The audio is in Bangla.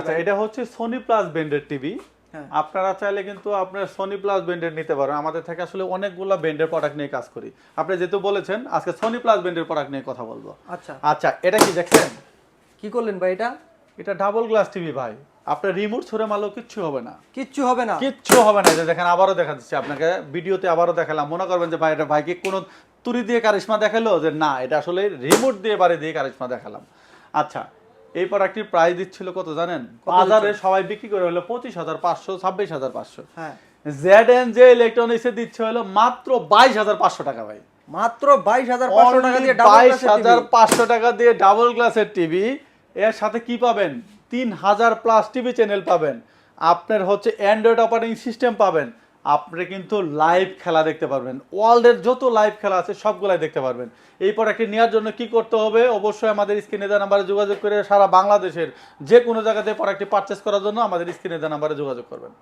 আচ্ছা, এটা হচ্ছে সোনি প্লাস ব্র্যান্ডের টিভি। হ্যাঁ। আপনারা চাইলে কিন্তু আপনার সোনি প্লাস ব্র্যান্ডের নিতে পারেন। আমাদের থেকে আসলে অনেকগুলো ব্র্যান্ডের প্রোডাক্ট নিয়ে কাজ করি। আপনি যেহেতু বলেছেন আজকে সোনি প্লাস ব্র্যান্ডের প্রোডাক্ট নিয়ে কথা বলবো। আচ্ছা, আচ্ছা, এটা কি দেখছেন? কি করলেন ভাই এটা? এটা ডাবল গ্লাস টিভি ভাই। আপনার রিমোট ছুঁড়ে মারলেও কিচ্ছু হবে না। কিচ্ছু হবে না। কিচ্ছু হবে না। এই যে দেখেন, আবারও দেখা দিচ্ছি আপনাকে, ভিডিওতে আবারও দেখালাম। মনে করবেন যে ভাই এটা ভাইকে কোনো তুড়ি দিয়ে কারিশমা দেখালো, যে না, এটা আসলে রিমোট দিয়ে বাড়ি দিয়ে কারিশমা দেখালাম। আচ্ছা, এই প্রোডাক্টটির প্রাইস দিচ্ছিল কত জানেন? কত বাজারে দিচ্ছিল? সবাই বিক্রি করে হলো 25,500, 26,500। হ্যাঁ, জেড&জে ইলেকট্রনিক্সে দিচ্ছে হলো মাত্র 22,500 টাকা ভাই। মাত্র 22,500 টাকা দিয়ে ডাবল গ্লাসের টিভি। 22,500 টাকা দিয়ে ডাবল গ্লাসের টিভি। এর সাথে কি পাবেন? 3,000 প্লাস টিভি চ্যানেল পাবেন। আপনার হচ্ছে অ্যান্ড্রয়েড অপারেটিং সিস্টেম পাবেন। আপনি কিন্তু লাইভ খেলা দেখতে পারবেন। ওয়ার্ল্ডের যত লাইভ খেলা আছে সবগুলাই দেখতে পারবেন। এই প্রোডাক্টটি নেওয়ার জন্য কি করতে হবে? অবশ্যই আমাদের স্ক্রিনে দেওয়া নাম্বারে যোগাযোগ করে সারা বাংলাদেশের যে কোনো জায়গাতে প্রোডাক্টটি পারচেস করার জন্য আমাদের স্ক্রিনে দেওয়া নাম্বারে যোগাযোগ করবেন।